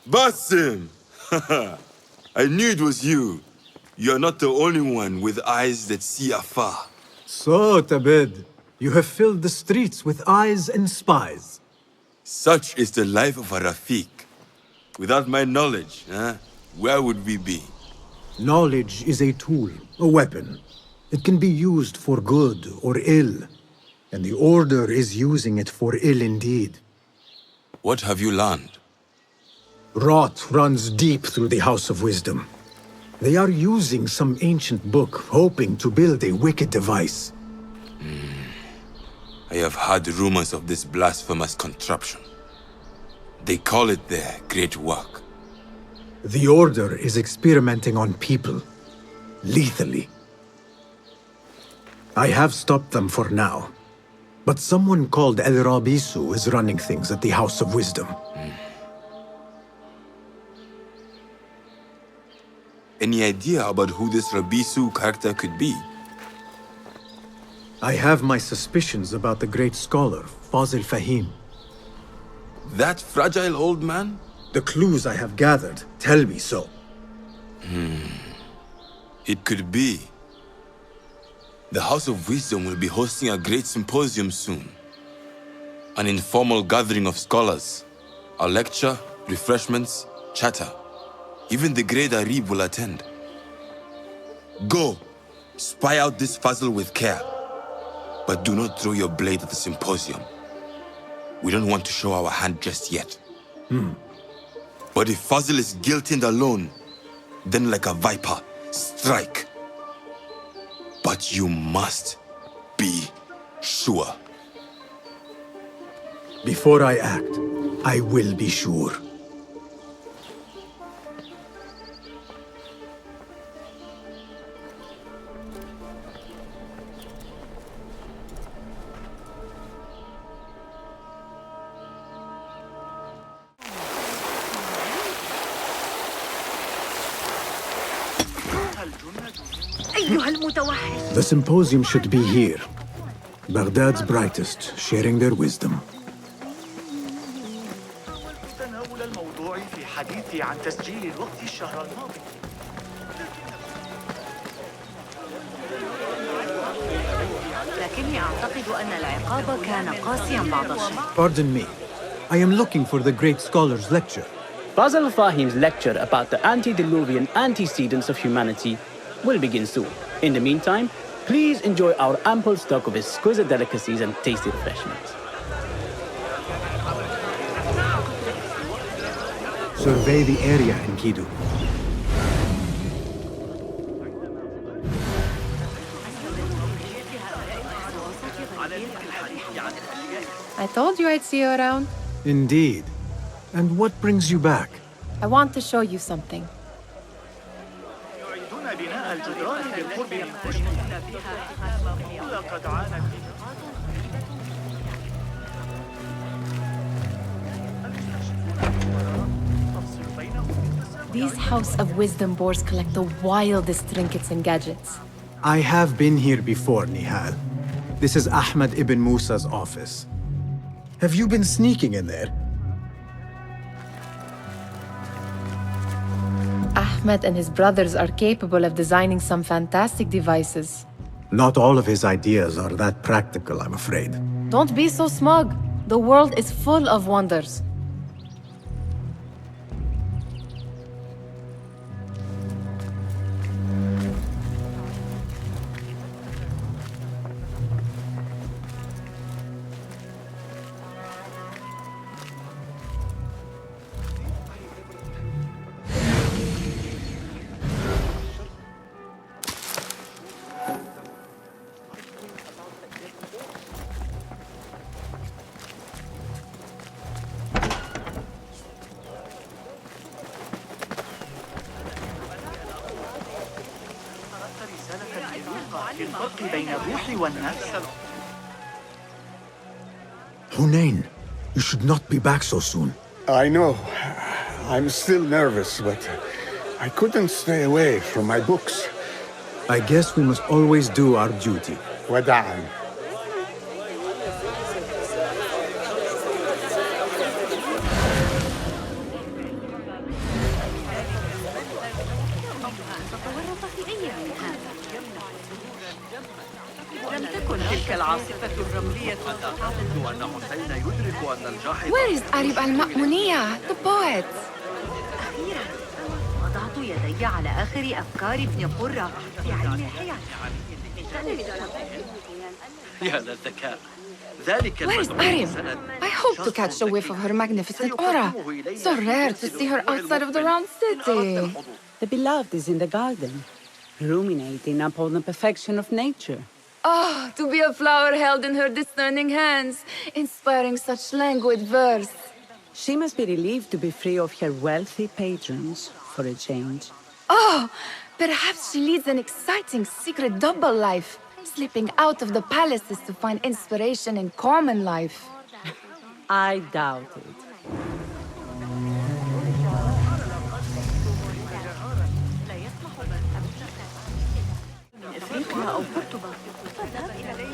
Basim! I knew it was you. You're not the only one with eyes that see afar. So, Tabed, you have filled the streets with eyes and spies. Such is the life of a Rafiq. Without my knowledge, where would we be? Knowledge is a tool, a weapon. It can be used for good or ill, and the Order is using it for ill indeed. What have you learned? Rot runs deep through the House of Wisdom. They are using some ancient book, hoping to build a wicked device. I have heard rumors of this blasphemous contraption. They call it their great work. The Order is experimenting on people, lethally. I have stopped them for now, but someone called El Rabisu is running things at the House of Wisdom. Any idea about who this Rabisu character could be? I have my suspicions about the great scholar, Fazil Fahim. That fragile old man? The clues I have gathered tell me so. It could be. The House of Wisdom will be hosting a Great Symposium soon. An informal gathering of scholars. A lecture, refreshments, chatter. Even the great Arib will attend. Go, spy out this Fazil with care. But do not throw your blade at the symposium. We don't want to show our hand just yet. But if Fazil is guilty and alone, then like a viper, strike. But you must be sure. Before I act, I will be sure. The symposium should be here. Baghdad's brightest, sharing their wisdom. Pardon me. I am looking for the great scholar's lecture. Fazil Fahim's lecture about the antediluvian antecedents of humanity will begin soon. In the meantime, please enjoy our ample stock of exquisite delicacies and tasty refreshments. Survey the area, Enkidu. I told you I'd see you around. Indeed. And what brings you back? I want to show you something. These House of Wisdom boars collect the wildest trinkets and gadgets. I have been here before, Nehal. This is Ahmed ibn Musa's office. Have you been sneaking in there? Ahmed and his brothers are capable of designing some fantastic devices. Not all of his ideas are that practical, I'm afraid. Don't be so smug. The world is full of wonders. Hunain, you should not be back so soon. I know. I'm still nervous, but I couldn't stay away from my books. I guess we must always do our duty. Wada'an. Where is Arib al-Ma'muniya, the poet? أخيراً وضعت يدي على آخر أفكار ابن قرة في علم الحياة. يا للذكاء. ذلك Where is Arib? I hope to catch a whiff of her magnificent aura. So rare to see her outside of the round city. The beloved is in the garden, ruminating upon the perfection of nature. Oh, to be a flower held in her discerning hands, inspiring such languid verse. She must be relieved to be free of her wealthy patrons, for a change. Oh, perhaps she leads an exciting secret double life, slipping out of the palaces to find inspiration in common life. I doubt it.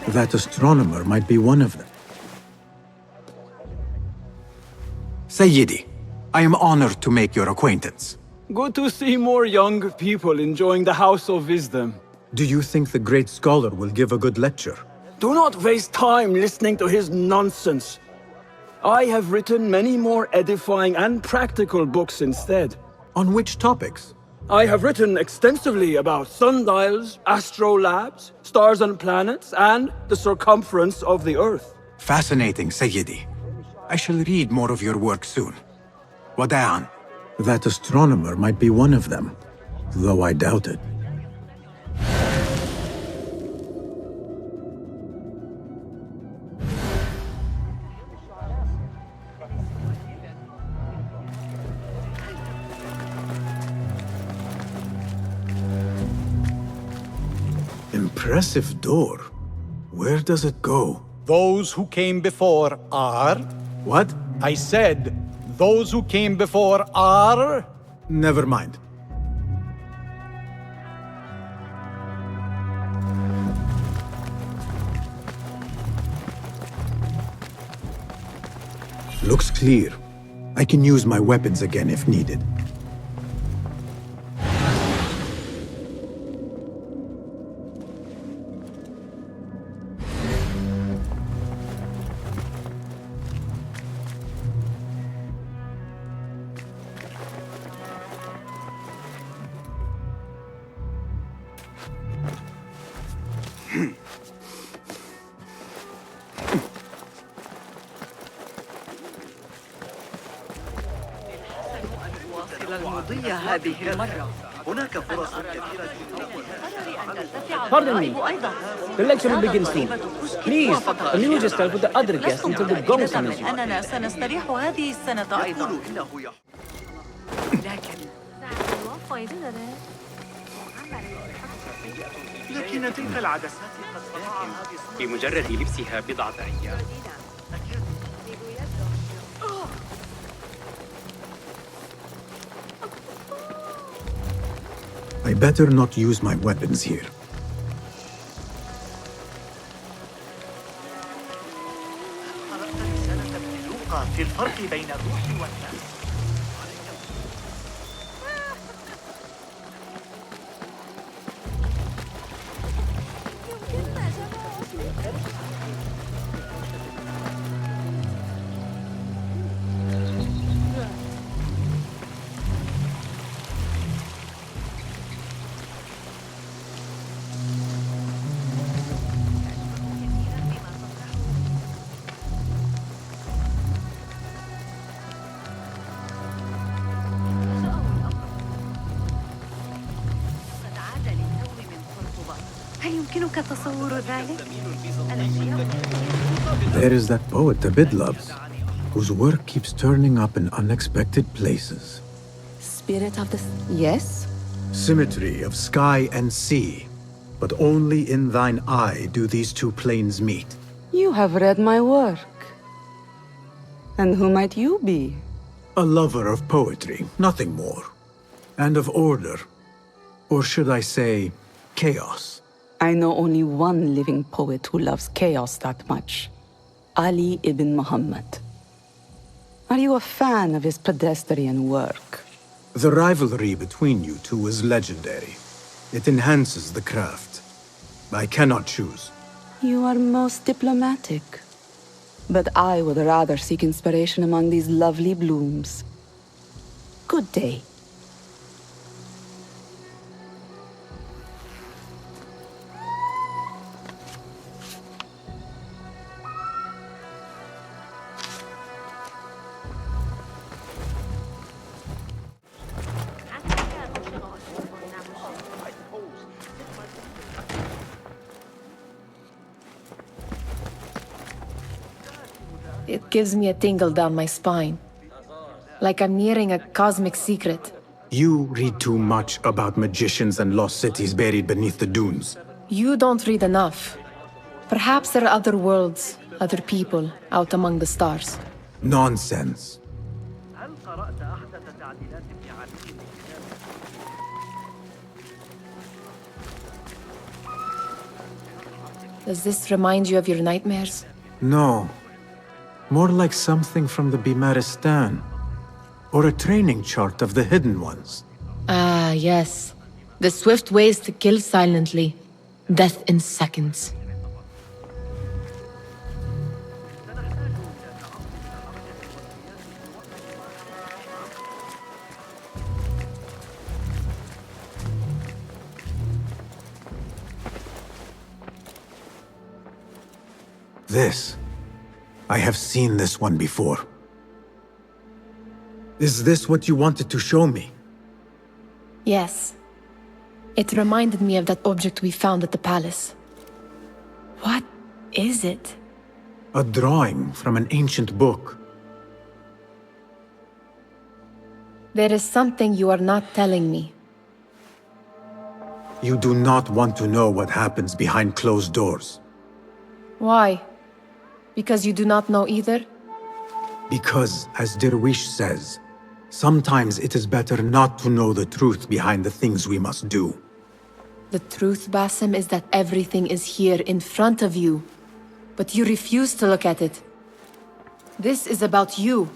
That astronomer might be one of them. Sayyidi, I am honored to make your acquaintance. Good to see more young people enjoying the House of Wisdom. Do you think the great scholar will give a good lecture? Do not waste time listening to his nonsense. I have written many more edifying and practical books instead. On which topics? I have written extensively about sundials, astrolabes, stars and planets, and the circumference of the Earth. Fascinating, Sayyidi. I shall read more of your work soon. Wada'an. That astronomer might be one of them, though I doubt it. Impressive door. Where does it go? Those who came before are... What? I said, those who came before are... Never mind. Looks clear. I can use my weapons again if needed. المضي هذه المرة هناك فرص كثيرة. Pardon me. The lecture will begin soon. Please, amuse yourself with the other guests until the gong sounds. أننا سنستريح هذه السنة أيضا. لكن تلك العدسات قد صنعها بمجرد لبسها بضعة أيام. I better not use my weapons here. قرأت رسالة ابن لوقا في الفرق بين الروح والنفس. هل يمكنك تصور ذلك؟ There is that poet Abid loves, whose work keeps turning up in unexpected places. Spirit of the... Yes? Symmetry of sky and sea, but only in thine eye do these two planes meet. You have read my work. And who might you be? A lover of poetry, nothing more. And of order. Or should I say, chaos. I know only one living poet who loves chaos that much. Ali ibn Muhammad. Are you a fan of his pedestrian work? The rivalry between you two is legendary. It enhances the craft. I cannot choose. You are most diplomatic. But I would rather seek inspiration among these lovely blooms. Good day. It gives me a tingle down my spine. Like I'm nearing a cosmic secret. You read too much about magicians and lost cities buried beneath the dunes. You don't read enough. Perhaps there are other worlds, other people, out among the stars. Nonsense. Does this remind you of your nightmares? No. More like something from the Bimaristan. Or a training chart of the Hidden Ones. Ah, yes. The swift ways to kill silently. Death in seconds. This. I have seen this one before. Is this what you wanted to show me? Yes. It reminded me of that object we found at the palace. What is it? A drawing from an ancient book. There is something you are not telling me. You do not want to know what happens behind closed doors. Why? Because you do not know either? Because, as Derwish says, sometimes it is better not to know the truth behind the things we must do. The truth, Basim, is that everything is here in front of you. But you refuse to look at it. This is about you.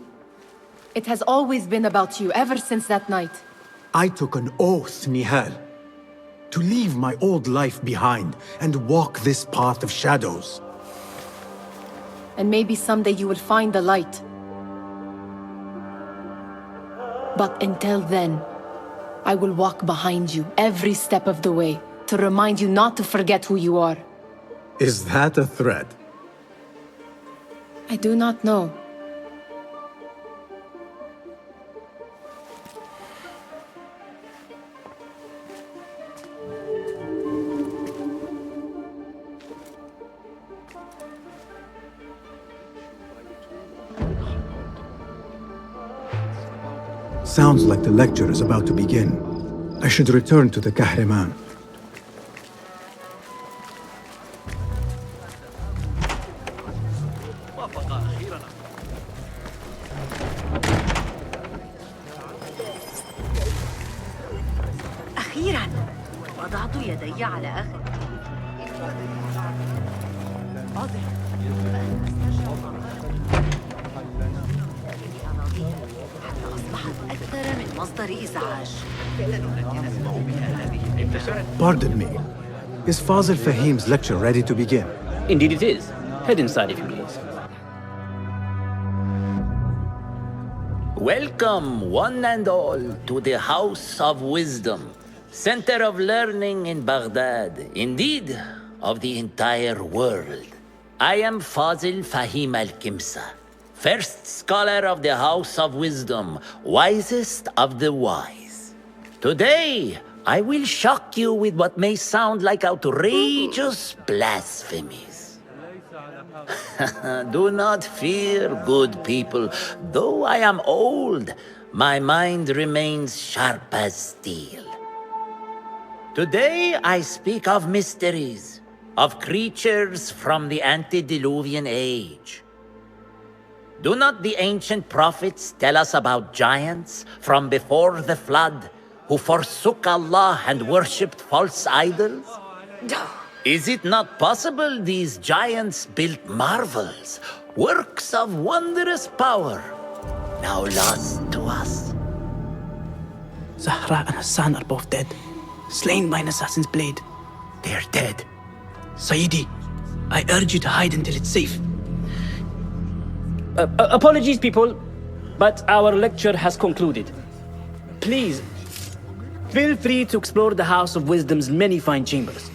It has always been about you, ever since that night. I took an oath, Nehal, to leave my old life behind and walk this path of shadows. And maybe someday you will find the light. But until then, I will walk behind you every step of the way to remind you not to forget who you are. Is that a threat? I do not know. Sounds like the lecture is about to begin. I should return to the Kahraman. أخيراً وضعت يدي على آخر أكثر من مصدر إزعاج. Pardon me. Is Fazil Fahim's lecture ready to begin? Indeed it is. Head inside if you please. Welcome, one and all, to the House of Wisdom, center of learning in Baghdad, indeed, of the entire world. I am Fazil Fahim al-Kimsa, first scholar of the House of Wisdom, wisest of the wise. Today, I will shock you with what may sound like outrageous blasphemies. Do not fear, good people. Though I am old, my mind remains sharp as steel. Today I speak of mysteries, of creatures from the antediluvian age. Do not the ancient prophets tell us about giants from before the flood who forsook Allah and worshipped false idols? Is it not possible these giants built marvels, works of wondrous power, now lost to us? Zahra and Hassan are both dead, slain by an assassin's blade. They're dead. Sayyidi, I urge you to hide until it's safe. Apologies, people, but our lecture has concluded. Please, feel free to explore the House of Wisdom's many fine chambers.